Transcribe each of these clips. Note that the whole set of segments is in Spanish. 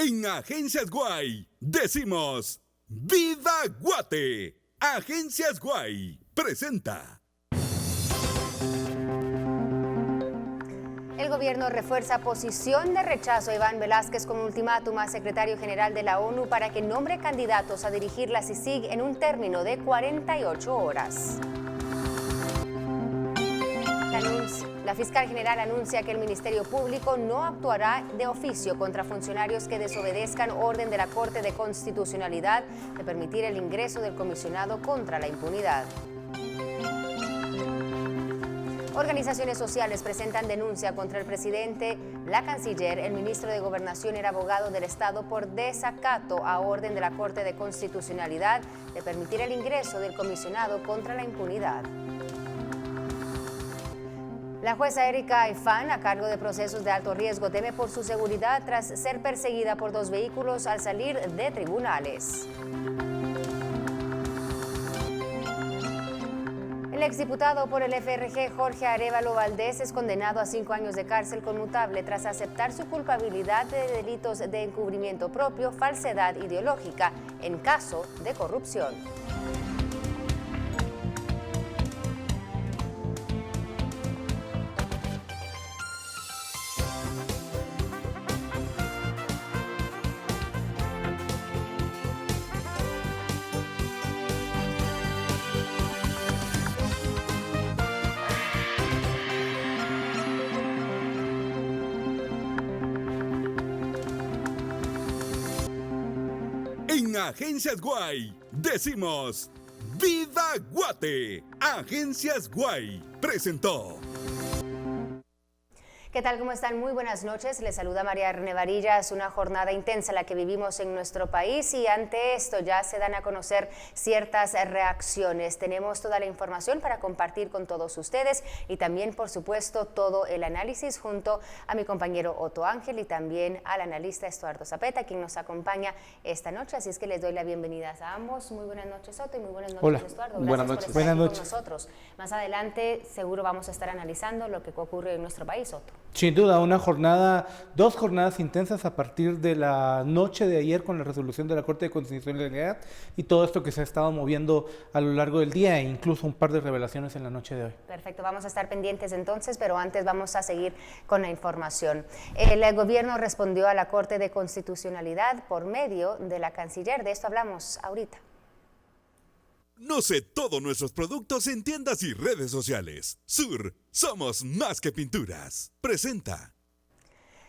En Agencias Guay decimos ¡Viva Guate! Agencias Guay presenta. El gobierno refuerza posición de rechazo a Iván Velázquez con ultimátum al secretario general de la ONU para que nombre candidatos a dirigir la CICIG en un término de 48 horas. La fiscal general anuncia que el Ministerio Público no actuará de oficio contra funcionarios que desobedezcan orden de la Corte de Constitucionalidad de permitir el ingreso del comisionado contra la impunidad. Organizaciones sociales presentan denuncia contra el presidente, la canciller, el ministro de Gobernación y el abogado del Estado por desacato a orden de la Corte de Constitucionalidad de permitir el ingreso del comisionado contra la impunidad. La jueza Erika Aifán, a cargo de procesos de alto riesgo, teme por su seguridad tras ser perseguida por 2 vehículos al salir de tribunales. El exdiputado por el FRG, Jorge Arévalo Valdés, es condenado a 5 años de cárcel conmutable tras aceptar su culpabilidad de delitos de encubrimiento propio, falsedad ideológica, en caso de corrupción. En Agencias Guay decimos ¡Viva Guate! Agencias Guay presentó. ¿Qué tal? ¿Cómo están? Muy buenas noches. Les saluda María René Varillas. Una jornada intensa la que vivimos en nuestro país y ante esto ya se dan a conocer ciertas reacciones. Tenemos toda la información para compartir con todos ustedes y también, por supuesto, todo el análisis junto a mi compañero Otto Ángel y también al analista Estuardo Zapeta, quien nos acompaña esta noche. Así es que les doy la bienvenida a ambos. Muy buenas noches, Otto, y muy buenas noches, Hola. Estuardo. Buenas Gracias noches. por estar Buenas aquí noches. con nosotros. Más adelante seguro vamos a estar analizando lo que ocurre en nuestro país, Otto. Sin duda, dos jornadas intensas a partir de la noche de ayer con la resolución de la Corte de Constitucionalidad y todo esto que se ha estado moviendo a lo largo del día e incluso un par de revelaciones en la noche de hoy. Perfecto, vamos a estar pendientes entonces, pero antes vamos a seguir con la información. El gobierno respondió a la Corte de Constitucionalidad por medio de la canciller. De esto hablamos ahorita. Conoce todos nuestros productos en tiendas y redes sociales. Sur, somos más que pinturas. Presenta.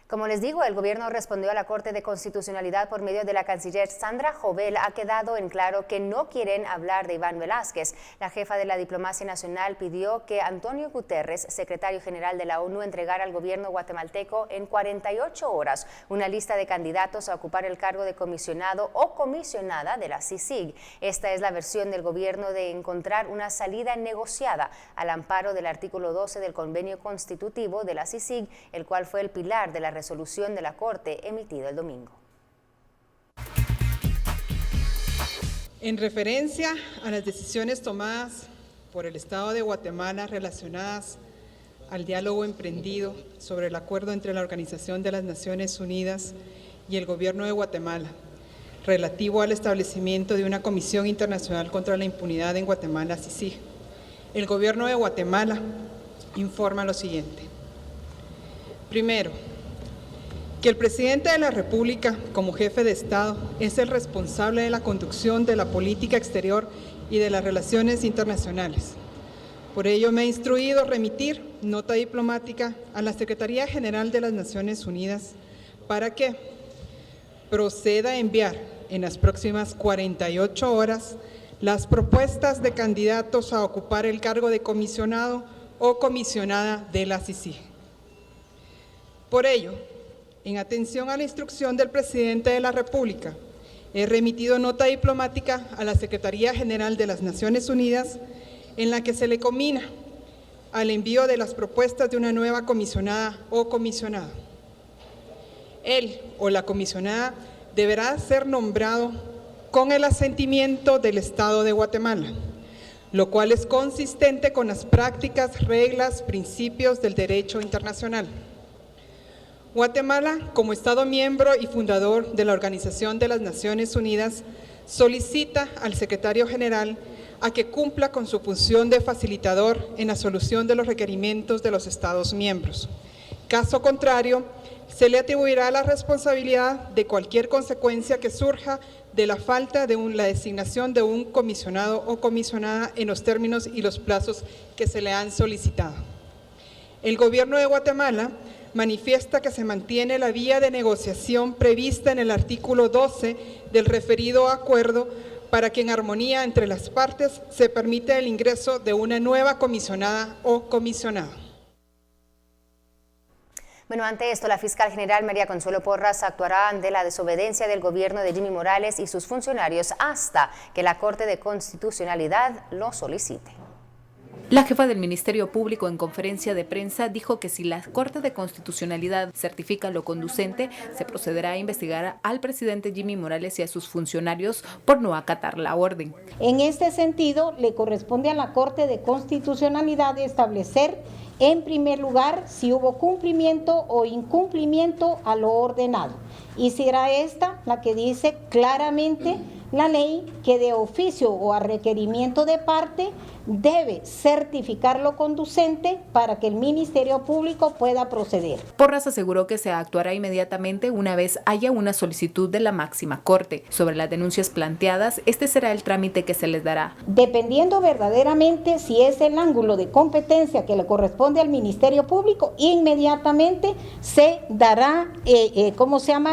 Como les digo, el gobierno respondió a la Corte de Constitucionalidad por medio de la canciller Sandra Jovel. Ha quedado en claro que no quieren hablar de Iván Velázquez. La jefa de la Diplomacia Nacional pidió que Antonio Guterres, secretario general de la ONU, entregara al gobierno guatemalteco en 48 horas una lista de candidatos a ocupar el cargo de comisionado o comisionada de la CICIG. Esta es la versión del gobierno de encontrar una salida negociada al amparo del artículo 12 del convenio constitutivo de la CICIG, el cual fue el pilar de la resolución de la Corte emitida el domingo. En referencia a las decisiones tomadas por el Estado de Guatemala relacionadas al diálogo emprendido sobre el acuerdo entre la Organización de las Naciones Unidas y el Gobierno de Guatemala relativo al establecimiento de una Comisión Internacional contra la Impunidad en Guatemala, CICIG, el Gobierno de Guatemala informa lo siguiente. Primero, que el presidente de la República, como jefe de Estado, es el responsable de la conducción de la política exterior y de las relaciones internacionales. Por ello, me he instruido remitir nota diplomática a la Secretaría General de las Naciones Unidas para que proceda a enviar en las próximas 48 horas las propuestas de candidatos a ocupar el cargo de comisionado o comisionada de la CICIG. Por ello, en atención a la instrucción del presidente de la República, he remitido nota diplomática a la Secretaría General de las Naciones Unidas en la que se le comina al envío de las propuestas de una nueva comisionada o comisionado. Él o la comisionada deberá ser nombrado con el asentimiento del Estado de Guatemala, lo cual es consistente con las prácticas, reglas, principios del derecho internacional. Guatemala, como Estado miembro y fundador de la Organización de las Naciones Unidas, solicita al Secretario General a que cumpla con su función de facilitador en la solución de los requerimientos de los Estados miembros. Caso contrario, se le atribuirá la responsabilidad de cualquier consecuencia que surja de la falta de la designación de un comisionado o comisionada en los términos y los plazos que se le han solicitado. El Gobierno de Guatemala manifiesta que se mantiene la vía de negociación prevista en el artículo 12 del referido acuerdo para que en armonía entre las partes se permita el ingreso de una nueva comisionada o comisionado. Bueno, ante esto, la fiscal general María Consuelo Porras actuará ante la desobediencia del gobierno de Jimmy Morales y sus funcionarios hasta que la Corte de Constitucionalidad lo solicite. La jefa del Ministerio Público en conferencia de prensa dijo que si la Corte de Constitucionalidad certifica lo conducente, se procederá a investigar al presidente Jimmy Morales y a sus funcionarios por no acatar la orden. En este sentido, le corresponde a la Corte de Constitucionalidad establecer, en primer lugar, si hubo cumplimiento o incumplimiento a lo ordenado. Y será esta la que dice claramente la ley que de oficio o a requerimiento de parte debe certificar lo conducente para que el Ministerio Público pueda proceder. Porras aseguró que se actuará inmediatamente una vez haya una solicitud de la máxima corte. Sobre las denuncias planteadas, este será el trámite que se les dará. Dependiendo verdaderamente si es el ángulo de competencia que le corresponde al Ministerio Público, inmediatamente se dará,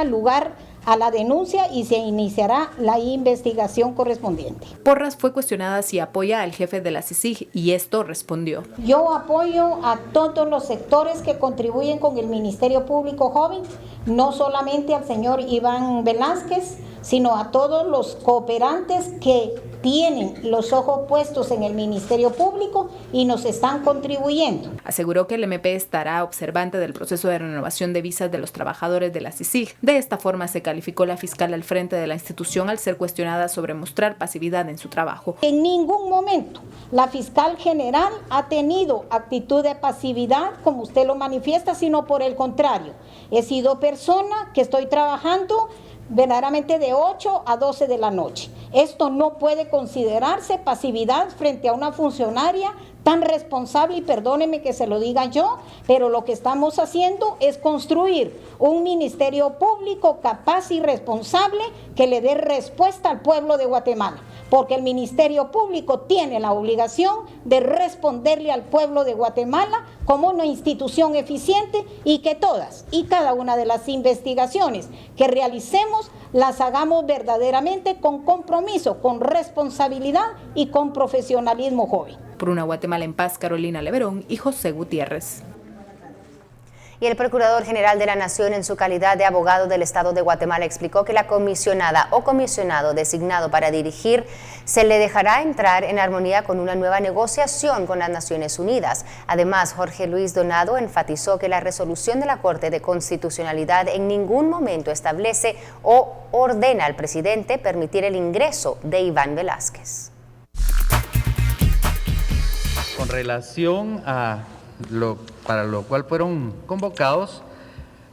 lugar a la denuncia y se iniciará la investigación correspondiente. Porras fue cuestionada si apoya al jefe de la CICIG y esto respondió. Yo apoyo a todos los sectores que contribuyen con el Ministerio Público Joven, no solamente al señor Iván Velázquez, sino a todos los cooperantes que tienen los ojos puestos en el Ministerio Público y nos están contribuyendo. Aseguró que el MP estará observante del proceso de renovación de visas de los trabajadores de la CICIG. De esta forma se calificó la fiscal al frente de la institución al ser cuestionada sobre mostrar pasividad en su trabajo. En ningún momento la fiscal general ha tenido actitud de pasividad, como usted lo manifiesta, sino por el contrario. He sido persona que estoy trabajando verdaderamente de 8 a 12 de la noche. Esto no puede considerarse pasividad frente a una funcionaria tan responsable, y perdóneme que se lo diga yo, pero lo que estamos haciendo es construir un Ministerio Público capaz y responsable que le dé respuesta al pueblo de Guatemala, porque el Ministerio Público tiene la obligación de responderle al pueblo de Guatemala como una institución eficiente y que todas y cada una de las investigaciones que realicemos las hagamos verdaderamente con compromiso, con responsabilidad y con profesionalismo joven. Por una Guatemala en paz, Carolina Leverón y José Gutiérrez. Y el Procurador General de la Nación, en su calidad de abogado del Estado de Guatemala, explicó que la comisionada o comisionado designado para dirigir se le dejará entrar en armonía con una nueva negociación con las Naciones Unidas. Además, Jorge Luis Donado enfatizó que la resolución de la Corte de Constitucionalidad en ningún momento establece o ordena al presidente permitir el ingreso de Iván Velázquez. Con relación a para lo cual fueron convocados,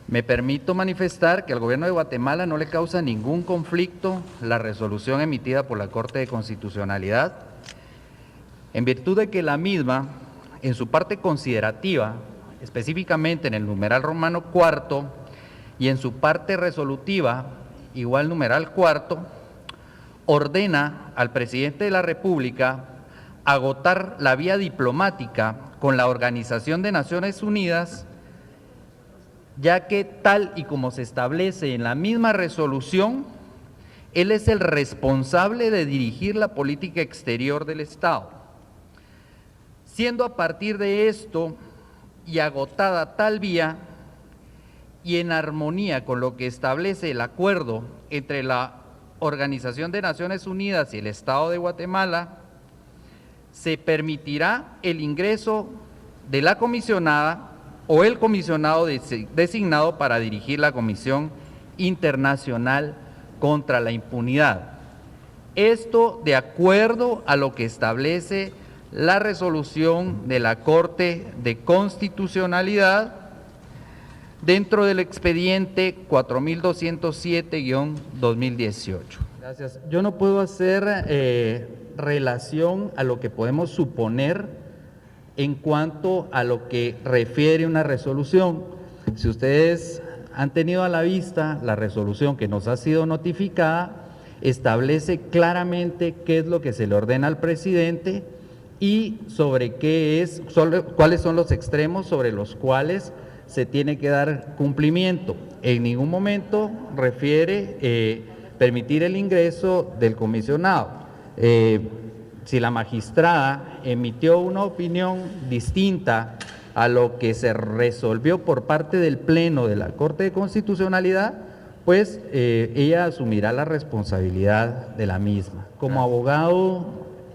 me permito manifestar que al Gobierno de Guatemala no le causa ningún conflicto la resolución emitida por la Corte de Constitucionalidad, en virtud de que la misma, en su parte considerativa, específicamente en el numeral romano cuarto, y en su parte resolutiva, igual numeral cuarto, ordena al presidente de la República agotar la vía diplomática con la Organización de Naciones Unidas, ya que tal y como se establece en la misma resolución, él es el responsable de dirigir la política exterior del Estado. Siendo a partir de esto y agotada tal vía, y en armonía con lo que establece el acuerdo entre la Organización de Naciones Unidas y el Estado de Guatemala, se permitirá el ingreso de la comisionada o el comisionado designado para dirigir la Comisión Internacional contra la Impunidad. Esto de acuerdo a lo que establece la resolución de la Corte de Constitucionalidad, dentro del expediente 4207-2018. Gracias. Yo no puedo hacer relación a lo que podemos suponer en cuanto a lo que refiere una resolución. Si ustedes han tenido a la vista la resolución que nos ha sido notificada, establece claramente qué es lo que se le ordena al presidente y sobre cuáles son los extremos sobre los cuales se tiene que dar cumplimiento. En ningún momento refiere permitir el ingreso del comisionado. Si la magistrada emitió una opinión distinta a lo que se resolvió por parte del Pleno de la Corte de Constitucionalidad, pues ella asumirá la responsabilidad de la misma. Como abogado,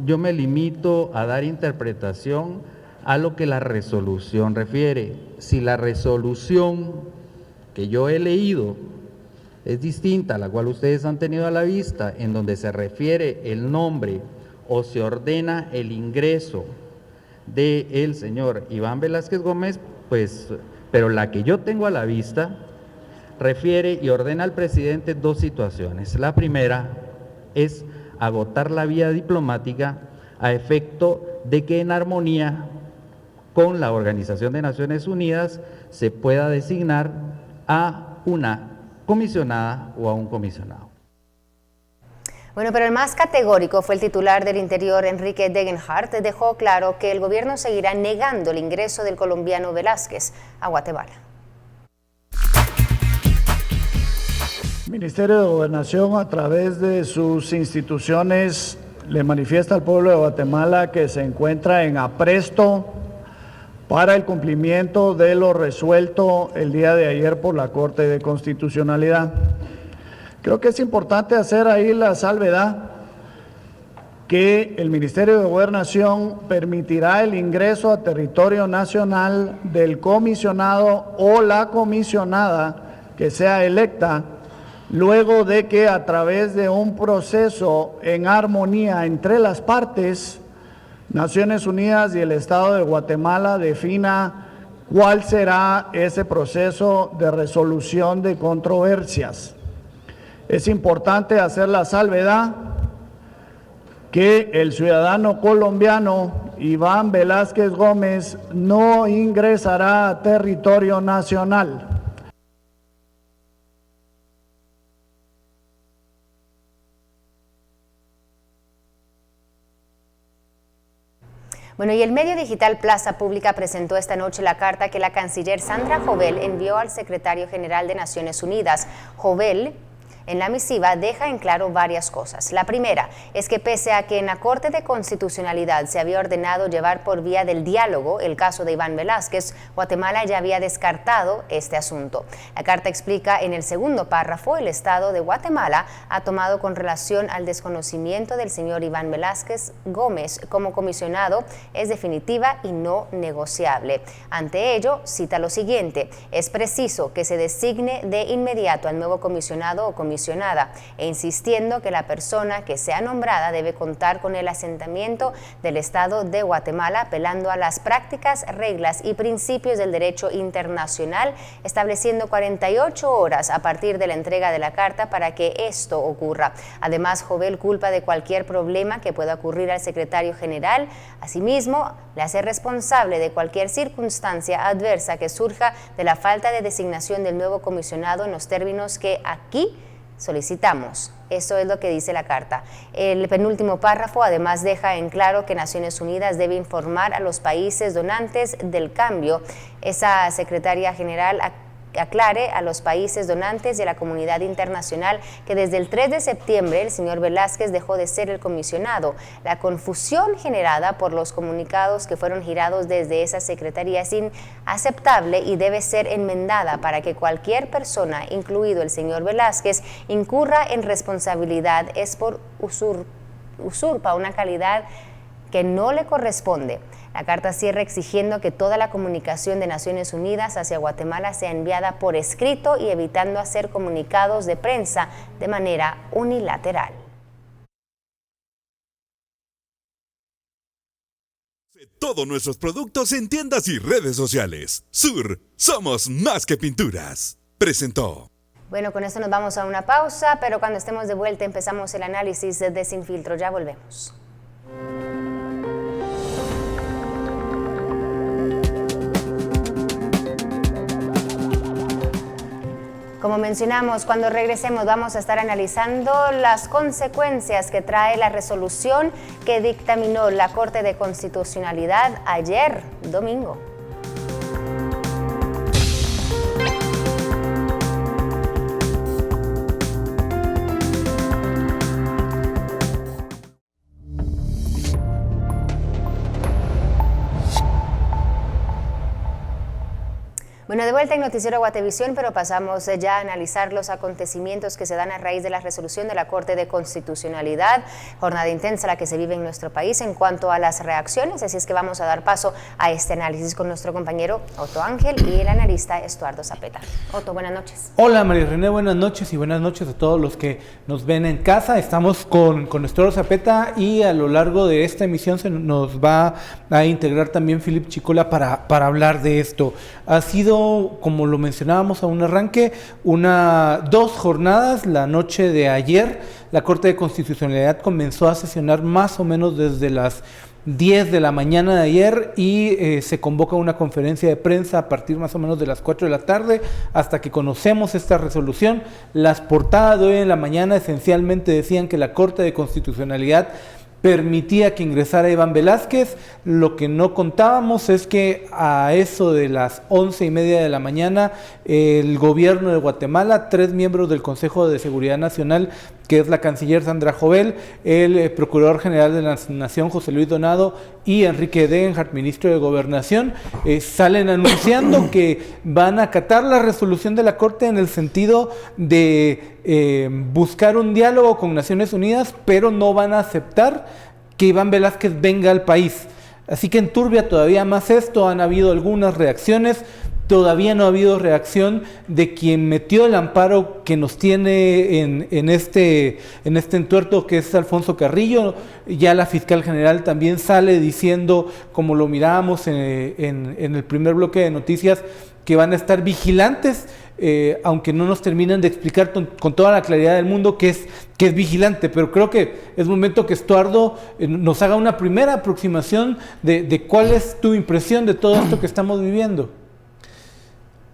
yo me limito a dar interpretación a lo que la resolución refiere. Si la resolución que yo he leído es distinta a la cual ustedes han tenido a la vista, en donde se refiere el nombre o se ordena el ingreso del señor Iván Velázquez Gómez, pues, pero la que yo tengo a la vista refiere y ordena al presidente dos situaciones. La primera es agotar la vía diplomática a efecto de que en armonía con la Organización de Naciones Unidas se pueda designar a una comisionada o a un comisionado. Bueno, pero el más categórico fue el titular del Interior, Enrique Degenhardt. Dejó claro que el gobierno seguirá negando el ingreso del colombiano Velázquez a Guatemala. El Ministerio de Gobernación, a través de sus instituciones, le manifiesta al pueblo de Guatemala que se encuentra en apresto para el cumplimiento de lo resuelto el día de ayer por la Corte de Constitucionalidad. Creo que es importante hacer ahí la salvedad que el Ministerio de Gobernación permitirá el ingreso a territorio nacional del comisionado o la comisionada que sea electa, luego de que a través de un proceso en armonía entre las partes, Naciones Unidas y el Estado de Guatemala defina cuál será ese proceso de resolución de controversias. Es importante hacer la salvedad que el ciudadano colombiano Iván Velázquez Gómez no ingresará a territorio nacional. Bueno, y el medio digital Plaza Pública presentó esta noche la carta que la canciller Sandra Jovel envió al secretario general de Naciones Unidas. Jovel, en la misiva, deja en claro varias cosas. La primera es que pese a que en la Corte de Constitucionalidad se había ordenado llevar por vía del diálogo el caso de Iván Velázquez, Guatemala ya había descartado este asunto. La carta explica en el segundo párrafo el Estado de Guatemala ha tomado con relación al desconocimiento del señor Iván Velázquez Gómez como comisionado es definitiva y no negociable. Ante ello, cita lo siguiente: es preciso que se designe de inmediato al nuevo comisionado o comisionada, e insistiendo que la persona que sea nombrada debe contar con el asentamiento del Estado de Guatemala, apelando a las prácticas, reglas y principios del derecho internacional, estableciendo 48 horas a partir de la entrega de la carta para que esto ocurra. Además, Jovel culpa de cualquier problema que pueda ocurrir al secretario general. Asimismo, le hace responsable de cualquier circunstancia adversa que surja de la falta de designación del nuevo comisionado en los términos que aquí solicitamos. Eso es lo que dice la carta. El penúltimo párrafo además deja en claro que Naciones Unidas debe informar a los países donantes del cambio. Esa secretaria general aclare a los países donantes y a la comunidad internacional que desde el 3 de septiembre el señor Velázquez dejó de ser el comisionado. La confusión generada por los comunicados que fueron girados desde esa secretaría es inaceptable y debe ser enmendada para que cualquier persona, incluido el señor Velázquez, incurra en responsabilidad es por usurpa una calidad que no le corresponde. La carta cierra exigiendo que toda la comunicación de Naciones Unidas hacia Guatemala sea enviada por escrito y evitando hacer comunicados de prensa de manera unilateral. Todos nuestros productos en tiendas y redes sociales. Sur, somos más que pinturas. Presentó. Bueno, con esto nos vamos a una pausa, pero cuando estemos de vuelta empezamos el análisis de Sin Filtro. Ya volvemos. Como mencionamos, cuando regresemos vamos a estar analizando las consecuencias que trae la resolución que dictaminó la Corte de Constitucionalidad ayer, domingo. Bueno, de vuelta en Noticiero Guatevisión, pero pasamos ya a analizar los acontecimientos que se dan a raíz de la resolución de la Corte de Constitucionalidad. Jornada intensa la que se vive en nuestro país en cuanto a las reacciones, así es que vamos a dar paso a este análisis con nuestro compañero Otto Ángel y el analista Estuardo Zapeta. Otto, buenas noches. Hola María René, buenas noches y buenas noches a todos los que nos ven en casa. Estamos con Estuardo Zapeta y a lo largo de esta emisión se nos va a integrar también Philip Chicola para hablar de esto. Ha sido, como lo mencionábamos a un arranque, dos jornadas. La noche de ayer la Corte de Constitucionalidad comenzó a sesionar más o menos desde las 10 de la mañana de ayer y se convoca una conferencia de prensa a partir más o menos de las 4 de la tarde hasta que conocemos esta resolución. Las portadas de hoy en la mañana esencialmente decían que la Corte de Constitucionalidad permitía que ingresara Iván Velázquez. Lo que no contábamos es que a eso de las 11:30 de la mañana el gobierno de Guatemala, 3 miembros del Consejo de Seguridad Nacional, que es la canciller Sandra Jovel, el procurador general de la Nación José Luis Donado y Enrique Degenhardt, ministro de Gobernación, salen anunciando que van a acatar la resolución de la Corte en el sentido de buscar un diálogo con Naciones Unidas, pero no van a aceptar que Iván Velázquez venga al país. Así que enturbia todavía más esto. Han habido algunas reacciones. Todavía no ha habido reacción de quien metió el amparo que nos tiene en este entuerto, que es Alfonso Carrillo. Ya la fiscal general también sale diciendo, como lo mirábamos en el primer bloque de noticias, que van a estar vigilantes, aunque no nos terminan de explicar con toda la claridad del mundo qué es vigilante. Pero creo que es momento que Estuardo nos haga una primera aproximación de cuál es tu impresión de todo esto que estamos viviendo.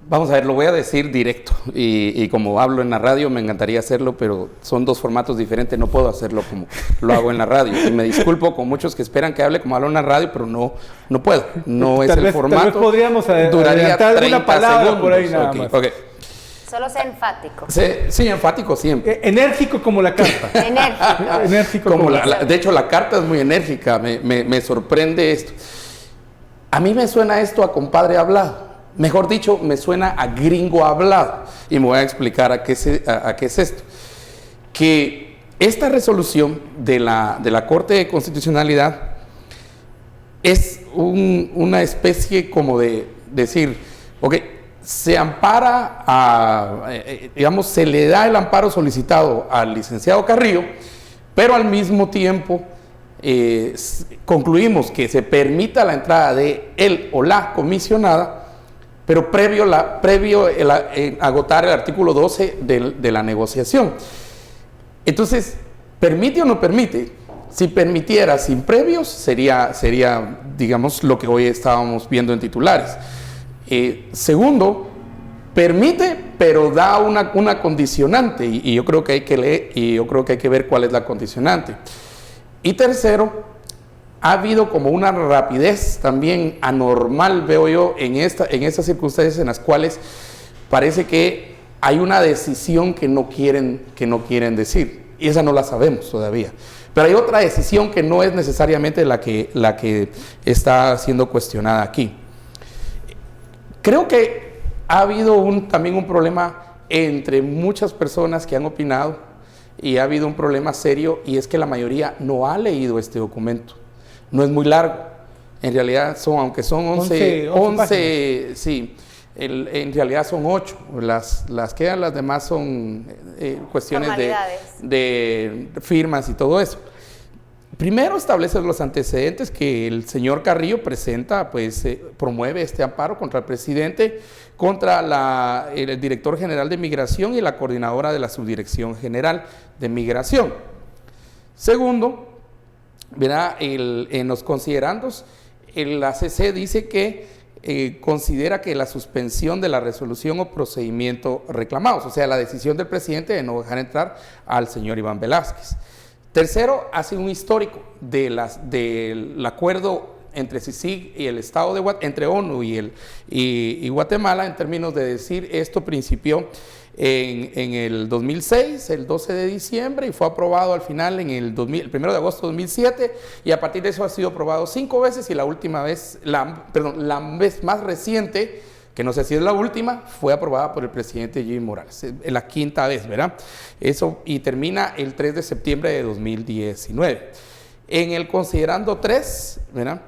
Vamos a ver, lo voy a decir directo y como hablo en la radio me encantaría hacerlo, pero son dos formatos diferentes, no puedo hacerlo como lo hago en la radio. Y me disculpo con muchos que esperan que hable como hablo en la radio, pero no puedo, no es el formato. Tal vez podríamos adelantar alguna palabra segundos, por ahí nada más. Okay. Solo sea enfático. Sí, enfático siempre. Enérgico como la carta. Enérgico. Como de hecho, la carta es muy enérgica, me sorprende esto. A mí me suena esto a compadre hablado. Mejor dicho, me suena a gringo hablado, y me voy a explicar a qué es esto. Que esta resolución de la Corte de Constitucionalidad es una especie como de decir, ok, se ampara, digamos, se le da el amparo solicitado al licenciado Carrillo, pero al mismo tiempo concluimos que se permita la entrada de él o la comisionada, pero previo agotar el artículo 12 de la negociación. Entonces, ¿permite o no permite? Si permitiera sin previos, sería, digamos, lo que hoy estábamos viendo en titulares. Segundo, permite, pero da una condicionante, y yo creo que hay que leer, y yo creo que hay que ver cuál es la condicionante. Y tercero, ha habido como una rapidez también anormal, veo yo, en estas circunstancias en las cuales parece que hay una decisión que no quieren decir, y esa no la sabemos todavía. Pero hay otra decisión que no es necesariamente la que está siendo cuestionada aquí. Creo que ha habido también un problema entre muchas personas que han opinado, y ha habido un problema serio, y es que la mayoría no ha leído este documento. No es muy largo, en realidad aunque son 11 sí, en realidad son 8, las demás son cuestiones de firmas y todo eso. Primero establece los antecedentes que el señor Carrillo presenta, pues promueve este amparo contra el presidente, contra el director general de Migración y la coordinadora de la Subdirección General de Migración. Segundo, verá, en los considerandos, la CC dice que considera que la suspensión de la resolución o procedimiento reclamados, o sea, la decisión del presidente de no dejar entrar al señor Iván Velázquez. Tercero, hace un histórico del acuerdo entre CICIG y el Estado de entre ONU y Guatemala, en términos de decir, esto principió en el 2006, el 12 de diciembre, y fue aprobado al final el 1 de agosto de 2007, y a partir de eso ha sido aprobado 5 veces, y la última vez, la vez más reciente, que no sé si es la última, fue aprobada por el presidente Jimmy Morales, la 5ª vez, ¿verdad? Eso, y termina el 3 de septiembre de 2019. En el considerando 3, ¿verdad?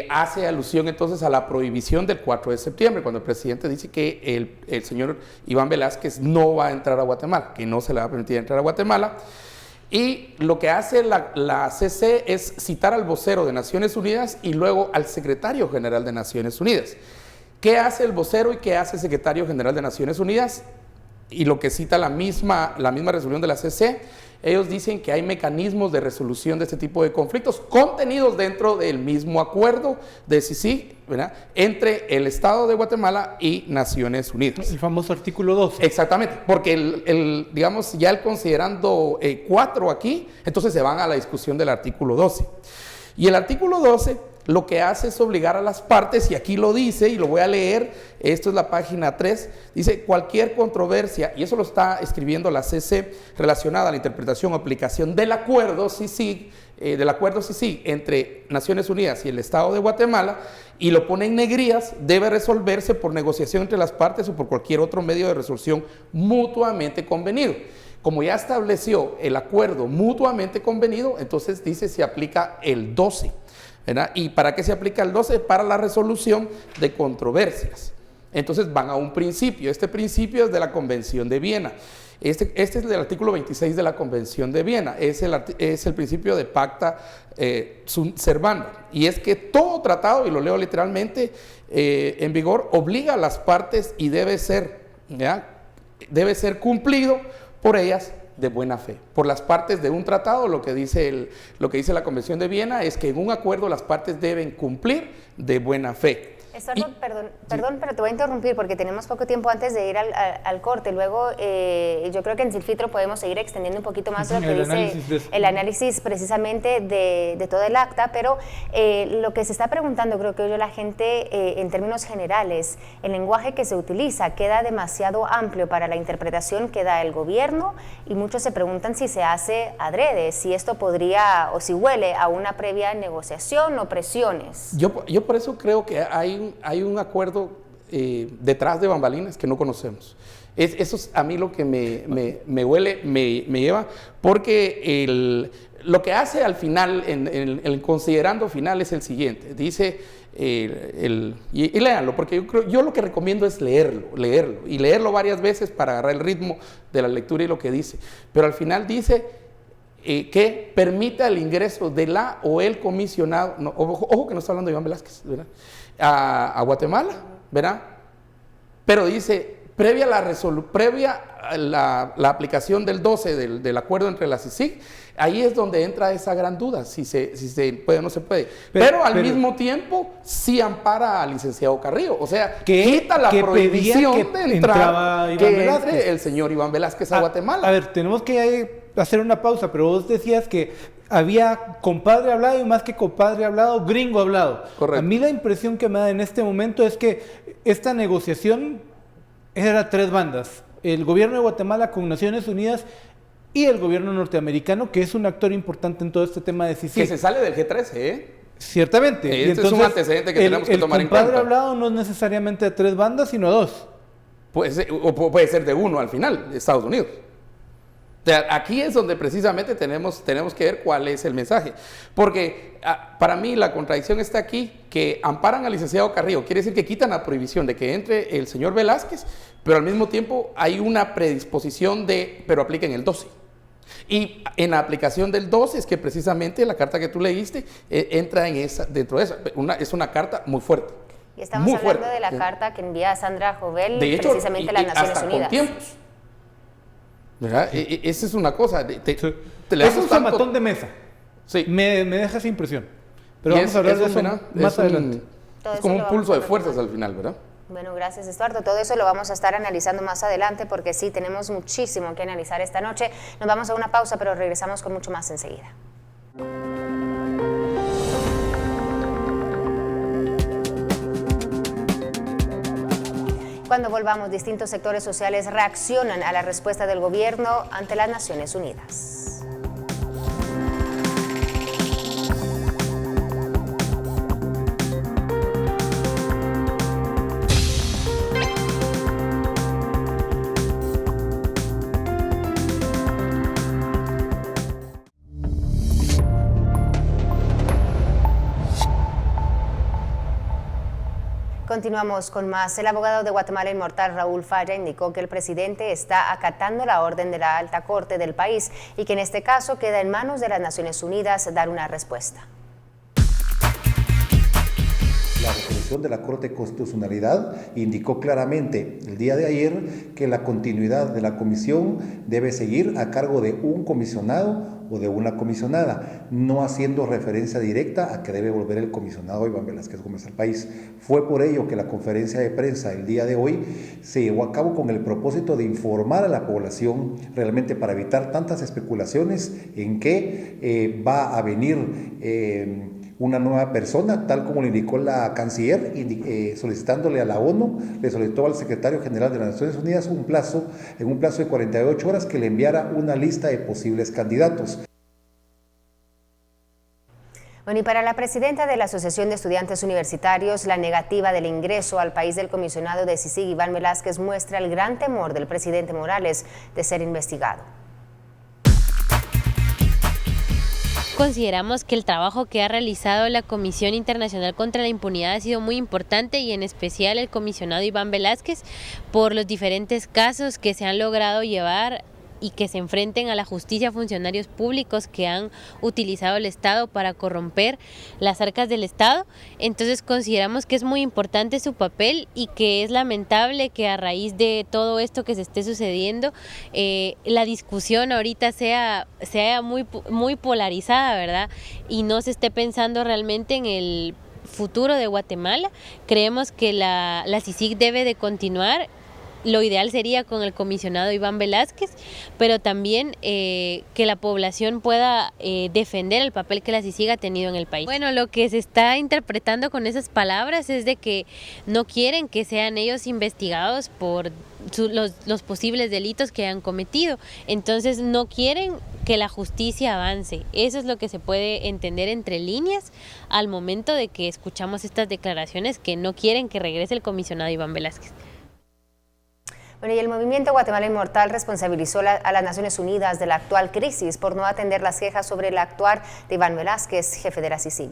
Hace alusión entonces a la prohibición del 4 de septiembre, cuando el presidente dice que el señor Iván Velázquez no va a entrar a Guatemala, que no se le va a permitir entrar a Guatemala. Y lo que hace la CC es citar al vocero de Naciones Unidas y luego al secretario general de Naciones Unidas. ¿Qué hace el vocero y qué hace el secretario general de Naciones Unidas? Y lo que cita la misma resolución de la CC, ellos dicen que hay mecanismos de resolución de este tipo de conflictos contenidos dentro del mismo acuerdo de CICIG, ¿verdad?, entre el Estado de Guatemala y Naciones Unidas. El famoso artículo 12. Exactamente, porque digamos, ya el considerando 4 aquí, entonces se van a la discusión del artículo 12. Y el artículo 12 lo que hace es obligar a las partes, y aquí lo dice, y lo voy a leer, esto es la página 3, dice, cualquier controversia, y eso lo está escribiendo la CC, relacionada a la interpretación o aplicación del acuerdo CICIG, entre Naciones Unidas y el Estado de Guatemala, y lo pone en negrías, debe resolverse por negociación entre las partes o por cualquier otro medio de resolución mutuamente convenido. Como ya estableció el acuerdo mutuamente convenido, entonces dice se aplica el 12. ¿Verdad? ¿Y para qué se aplica el 12? Para la resolución de controversias. Entonces van a un principio. Este principio es de la Convención de Viena. Este es del artículo 26 de la Convención de Viena. Es el principio de pacta sunt servanda. Y es que todo tratado, y lo leo literalmente, en vigor, obliga a las partes y debe ser cumplido por ellas de buena fe. Por las partes de un tratado, lo que dice la Convención de Viena es que en un acuerdo las partes deben cumplir de buena fe. Perdón, pero te voy a interrumpir porque tenemos poco tiempo antes de ir al corte. Luego, yo creo que en Silfitro podemos seguir extendiendo un poquito más lo que dice el análisis precisamente de todo el acta, pero lo que se está preguntando, creo que la gente, en términos generales, el lenguaje que se utiliza queda demasiado amplio para la interpretación que da el gobierno, y muchos se preguntan si se hace adrede, si esto podría o si huele a una previa negociación o presiones. Yo por eso creo que hay un acuerdo detrás de bambalinas que no conocemos. Eso es a mí lo que me huele, me lleva, porque lo que hace al final, en el considerando final, es el siguiente. Dice, y léanlo, porque yo lo que recomiendo es leerlo varias veces para agarrar el ritmo de la lectura y lo que dice. Pero al final dice que permita el ingreso de la o el comisionado, no, ojo que no está hablando de Iván Velázquez, ¿verdad?, a Guatemala, ¿verdad? Pero dice, previa la aplicación del 12 del acuerdo entre la CICIG, ahí es donde entra esa gran duda, si se puede o no se puede. Pero al mismo tiempo, sí ampara al licenciado Carrillo, o sea, quita la prohibición de entrar el señor Iván Velázquez a Guatemala. A ver, tenemos que hacer una pausa, pero vos decías que había compadre hablado y más que compadre hablado, gringo hablado. Correcto. A mí la impresión que me da en este momento es que esta negociación era 3 bandas. El gobierno de Guatemala con Naciones Unidas y el gobierno norteamericano, que es un actor importante en todo este tema de CICIG. Que se sale del G13, ¿eh? Ciertamente. Este entonces, es un antecedente que tenemos que tomar en cuenta. El compadre hablado no es necesariamente de 3 bandas, sino 2. O puede ser de 1 al final, de Estados Unidos. O sea, aquí es donde precisamente tenemos que ver cuál es el mensaje. Porque para mí la contradicción está aquí, que amparan al licenciado Carrillo. Quiere decir que quitan la prohibición de que entre el señor Velázquez, pero al mismo tiempo hay una predisposición pero apliquen el 12. Y en la aplicación del 12 es que precisamente la carta que tú leíste entra dentro de esa. Es una carta muy fuerte. Y estamos hablando de la carta que envía Sandra Jovel, de hecho, precisamente a las Naciones hasta Unidas. Con tiempos. ¿Verdad? Esa es una cosa. Es un zamatón de mesa. Sí. Me deja esa impresión. Pero vamos a hablar de eso más adelante. Es como un pulso de fuerzas al final, ¿verdad? Bueno, gracias, Estuardo. Todo eso lo vamos a estar analizando más adelante porque sí, tenemos muchísimo que analizar esta noche. Nos vamos a una pausa, pero regresamos con mucho más enseguida. Cuando volvamos, distintos sectores sociales reaccionan a la respuesta del gobierno ante las Naciones Unidas. Continuamos con más. El abogado de Guatemala Inmortal, Raúl Falla, indicó que el presidente está acatando la orden de la alta corte del país y que en este caso queda en manos de las Naciones Unidas dar una respuesta. La resolución de la Corte de Constitucionalidad indicó claramente el día de ayer que la continuidad de la comisión debe seguir a cargo de un comisionado o de una comisionada, no haciendo referencia directa a que debe volver el comisionado Iván Velázquez Gómez al país. Fue por ello que la conferencia de prensa el día de hoy se llevó a cabo con el propósito de informar a la población realmente para evitar tantas especulaciones en que va a venir una nueva persona, tal como le indicó la canciller, solicitándole a la ONU, le solicitó al secretario general de las Naciones Unidas en un plazo de 48 horas que le enviara una lista de posibles candidatos. Bueno, y para la presidenta de la Asociación de Estudiantes Universitarios, la negativa del ingreso al país del comisionado de CICIG, Iván Velázquez, muestra el gran temor del presidente Morales de ser investigado. Consideramos que el trabajo que ha realizado la Comisión Internacional contra la Impunidad ha sido muy importante y en especial el comisionado Iván Velázquez por los diferentes casos que se han logrado llevar y que se enfrenten a la justicia funcionarios públicos que han utilizado el Estado para corromper las arcas del Estado. Entonces consideramos que es muy importante su papel y que es lamentable que a raíz de todo esto que se esté sucediendo, la discusión ahorita sea muy polarizada, ¿verdad? Y no se esté pensando realmente en el futuro de Guatemala. Creemos que la CICIG debe de continuar. Lo ideal sería con el comisionado Iván Velázquez, pero también que la población pueda defender el papel que la CICIG ha tenido en el país. Bueno, lo que se está interpretando con esas palabras es de que no quieren que sean ellos investigados por los posibles delitos que han cometido. Entonces no quieren que la justicia avance. Eso es lo que se puede entender entre líneas al momento de que escuchamos estas declaraciones que no quieren que regrese el comisionado Iván Velázquez. Bueno, y el Movimiento Guatemala Inmortal responsabilizó a las Naciones Unidas de la actual crisis por no atender las quejas sobre el actuar de Iván Velázquez, jefe de la CICIG.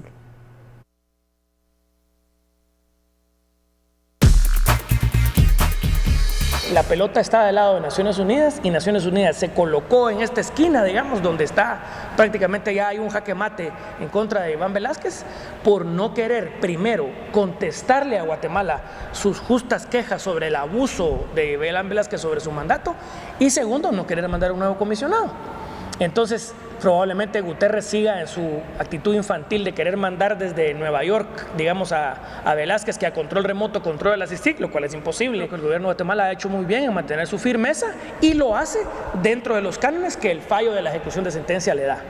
La pelota está del lado de Naciones Unidas y Naciones Unidas se colocó en esta esquina, digamos, donde está prácticamente ya hay un jaque mate en contra de Iván Velázquez por no querer, primero, contestarle a Guatemala sus justas quejas sobre el abuso de Iván Velázquez sobre su mandato y segundo, no querer mandar un nuevo comisionado. Entonces, probablemente Guterres siga en su actitud infantil de querer mandar desde Nueva York, digamos, a Velázquez, que a control remoto controla la CICIG, lo cual es imposible. El gobierno de Guatemala ha hecho muy bien en mantener su firmeza y lo hace dentro de los cánones que el fallo de la ejecución de sentencia le da.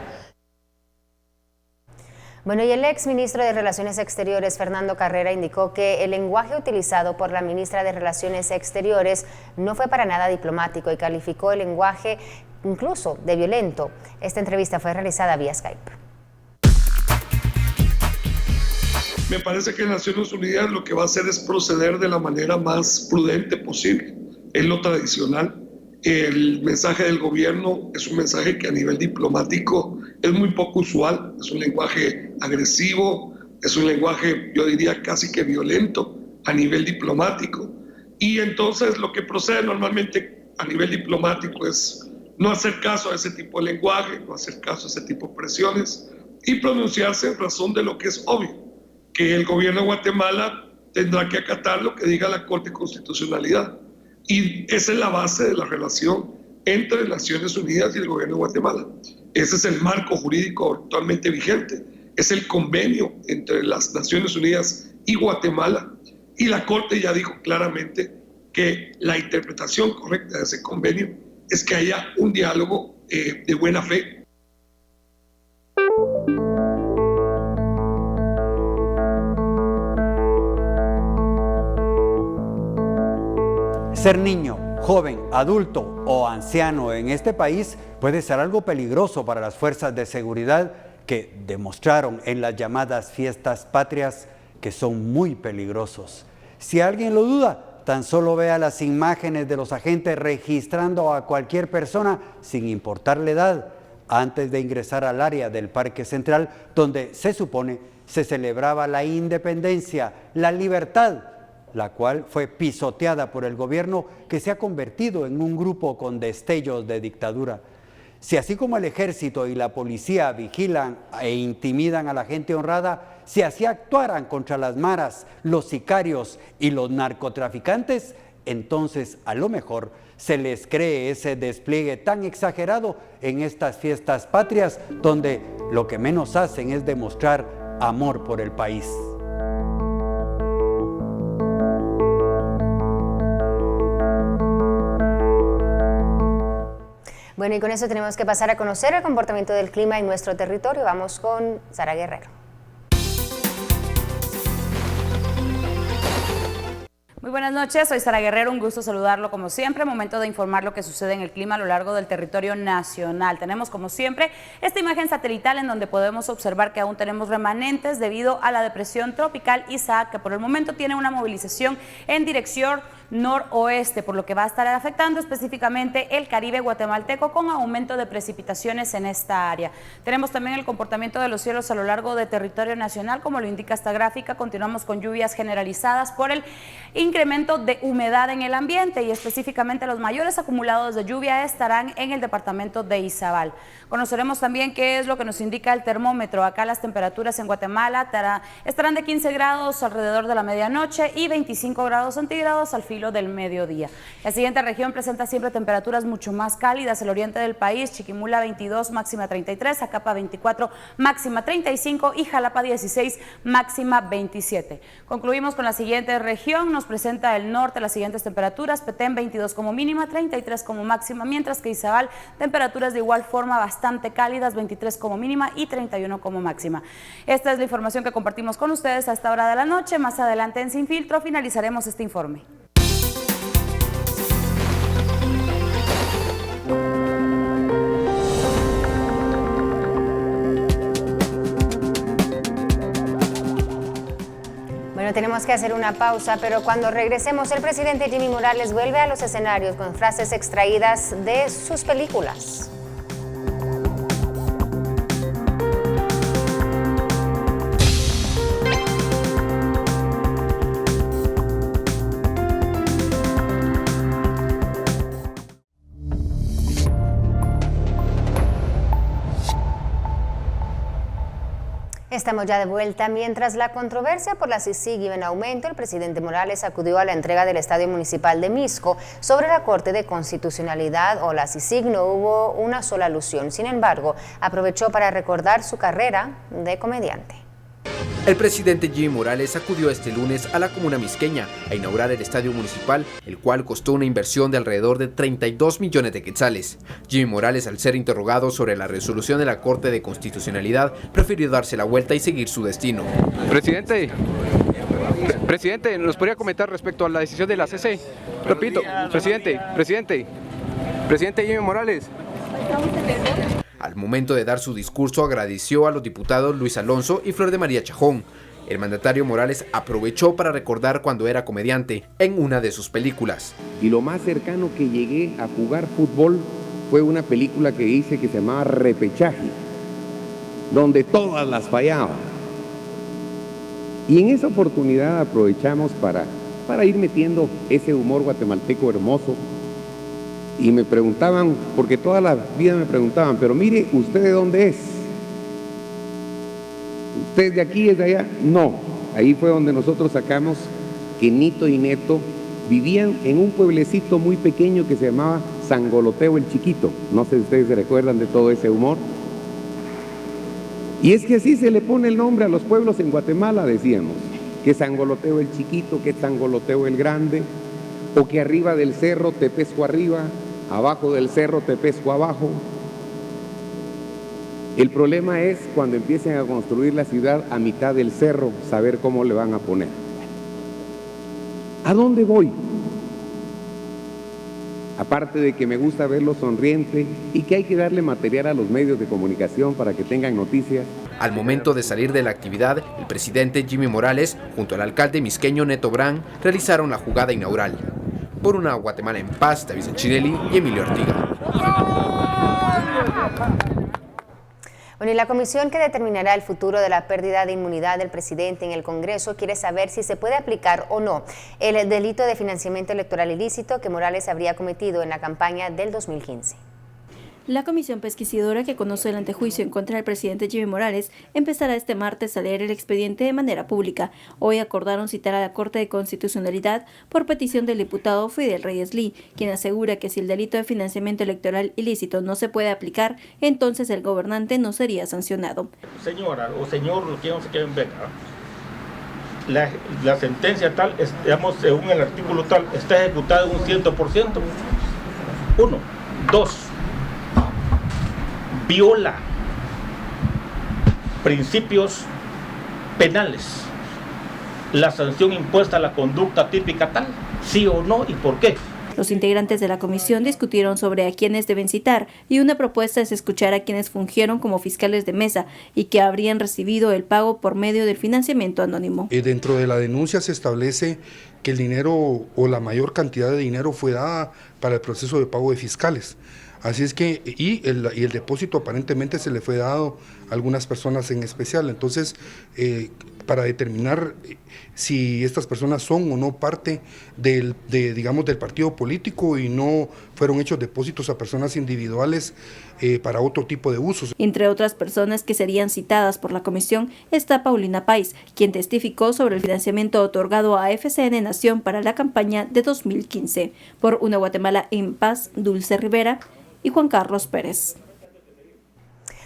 Bueno, y el exministro de Relaciones Exteriores, Fernando Carrera, indicó que el lenguaje utilizado por la ministra de Relaciones Exteriores no fue para nada diplomático y calificó el lenguaje incluso de violento. Esta entrevista fue realizada vía Skype. Me parece que Naciones Unidas lo que va a hacer es proceder de la manera más prudente posible. Es lo tradicional. El mensaje del gobierno es un mensaje que a nivel diplomático es muy poco usual. Es un lenguaje agresivo, es un lenguaje, yo diría, casi que violento a nivel diplomático. Y entonces lo que procede normalmente a nivel diplomático es no hacer caso a ese tipo de lenguaje, no hacer caso a ese tipo de presiones y pronunciarse en razón de lo que es obvio, que el gobierno de Guatemala tendrá que acatar lo que diga la Corte de Constitucionalidad. Y esa es la base de la relación entre Naciones Unidas y el gobierno de Guatemala. Ese es el marco jurídico actualmente vigente. Es el convenio entre las Naciones Unidas y Guatemala. Y la Corte ya dijo claramente que la interpretación correcta de ese convenio es que haya un diálogo de buena fe. Ser niño, joven, adulto o anciano en este país puede ser algo peligroso para las fuerzas de seguridad que demostraron en las llamadas fiestas patrias que son muy peligrosos. Si alguien lo duda, tan solo vea las imágenes de los agentes registrando a cualquier persona sin importar la edad antes de ingresar al área del Parque Central, donde se supone se celebraba la independencia, la libertad, la cual fue pisoteada por el gobierno que se ha convertido en un grupo con destellos de dictadura. Si así como el ejército y la policía vigilan e intimidan a la gente honrada, si así actuaran contra las maras, los sicarios y los narcotraficantes, entonces a lo mejor se les cree ese despliegue tan exagerado en estas fiestas patrias, donde lo que menos hacen es demostrar amor por el país. Bueno, y con eso tenemos que pasar a conocer el comportamiento del clima en nuestro territorio. Vamos con Sara Guerrero. Muy buenas noches, soy Sara Guerrero, un gusto saludarlo como siempre. Momento de informar lo que sucede en el clima a lo largo del territorio nacional. Tenemos como siempre esta imagen satelital en donde podemos observar que aún tenemos remanentes debido a la depresión tropical Isaac, que por el momento tiene una movilización en dirección noroeste, por lo que va a estar afectando específicamente el Caribe guatemalteco con aumento de precipitaciones en esta área. Tenemos también el comportamiento de los cielos a lo largo del territorio nacional, como lo indica esta gráfica. Continuamos con lluvias generalizadas por el incremento de humedad en el ambiente y específicamente los mayores acumulados de lluvia estarán en el departamento de Izabal. Conoceremos también qué es lo que nos indica el termómetro. Acá las temperaturas en Guatemala estarán de 15 grados alrededor de la medianoche y 25 grados centígrados al filo del mediodía. La siguiente región presenta siempre temperaturas mucho más cálidas. El oriente del país, Chiquimula 22, máxima 33, Zacapa 24, máxima 35 y Jalapa 16, máxima 27. Concluimos con la siguiente región. Nos presenta el norte las siguientes temperaturas: Petén 22 como mínima, 33 como máxima, mientras que Izabal temperaturas de igual forma bastante cálidas, 23 como mínima y 31 como máxima. Esta es la información que compartimos con ustedes a esta hora de la noche. Más adelante en Sin Filtro finalizaremos este informe. Bueno, tenemos que hacer una pausa, pero cuando regresemos, el presidente Jimmy Morales vuelve a los escenarios con frases extraídas de sus películas. Estamos ya de vuelta. Mientras la controversia por la CICIG iba en aumento, el presidente Morales acudió a la entrega del Estadio Municipal de Misco. Sobre la Corte de Constitucionalidad o la CICIG no hubo una sola alusión. Sin embargo, aprovechó para recordar su carrera de comediante. El presidente Jimmy Morales acudió este lunes a la comuna misqueña a inaugurar el estadio municipal, el cual costó una inversión de alrededor de 32 millones de quetzales. Jimmy Morales, al ser interrogado sobre la resolución de la Corte de Constitucionalidad, prefirió darse la vuelta y seguir su destino. Presidente, ¿nos podría comentar respecto a la decisión de la CC? Repito, presidente Jimmy Morales. Al momento de dar su discurso, agradeció a los diputados Luis Alonso y Flor de María Chajón. El mandatario Morales aprovechó para recordar cuando era comediante en una de sus películas. Y lo más cercano que llegué a jugar fútbol fue una película que hice que se llamaba Repechaje, donde todas las fallaba. Y en esa oportunidad aprovechamos para ir metiendo ese humor guatemalteco hermoso y me preguntaban, porque toda la vida me preguntaban, pero mire, ¿usted de dónde es? ¿Usted es de aquí, es de allá? No, ahí fue donde nosotros sacamos que Nito y Neto vivían en un pueblecito muy pequeño que se llamaba Sangoloteo el Chiquito. No sé si ustedes se recuerdan de todo ese humor. Y es que así se le pone el nombre a los pueblos en Guatemala, decíamos, que Sangoloteo el Chiquito, que Sangoloteo el Grande, o que arriba del cerro Tepesco arriba, abajo del cerro Tepesco abajo. El problema es cuando empiecen a construir la ciudad a mitad del cerro, saber cómo le van a poner. ¿A dónde voy? Aparte de que me gusta verlo sonriente y que hay que darle material a los medios de comunicación para que tengan noticias. Al momento de salir de la actividad, el presidente Jimmy Morales, junto al alcalde misqueño Neto Brand, realizaron la jugada inaugural. Por una Guatemala en paz, David Sanchinelli y Emilio Ortiga. Bueno, y la comisión que determinará el futuro de la pérdida de inmunidad del presidente en el Congreso quiere saber si se puede aplicar o no el delito de financiamiento electoral ilícito que Morales habría cometido en la campaña del 2015. La comisión pesquisidora que conoce el antejuicio en contra del presidente Jimmy Morales empezará este martes a leer el expediente de manera pública. Hoy acordaron citar a la Corte de Constitucionalidad por petición del diputado Fidel Reyes Lee, quien asegura que si el delito de financiamiento electoral ilícito no se puede aplicar, entonces el gobernante no sería sancionado. Señora o señor, lo que no se quieren ver, la sentencia tal, digamos, según el artículo tal, está ejecutada en un 100%. 1. 2. Viola principios penales. La sanción impuesta a la conducta típica tal, sí o no y por qué. Los integrantes de la comisión discutieron sobre a quiénes deben citar y una propuesta es escuchar a quienes fungieron como fiscales de mesa y que habrían recibido el pago por medio del financiamiento anónimo. Dentro de la denuncia se establece que el dinero o la mayor cantidad de dinero fue dada para el proceso de pago de fiscales. Así es que, y el depósito aparentemente se le fue dado a algunas personas en especial. Entonces, para determinar si estas personas son o no parte del partido político y no fueron hechos depósitos a personas individuales para otro tipo de usos. Entre otras personas que serían citadas por la comisión está Paulina Páez, quien testificó sobre el financiamiento otorgado a FCN Nación para la campaña de 2015. Por una Guatemala en paz, Dulce Rivera y Juan Carlos Pérez.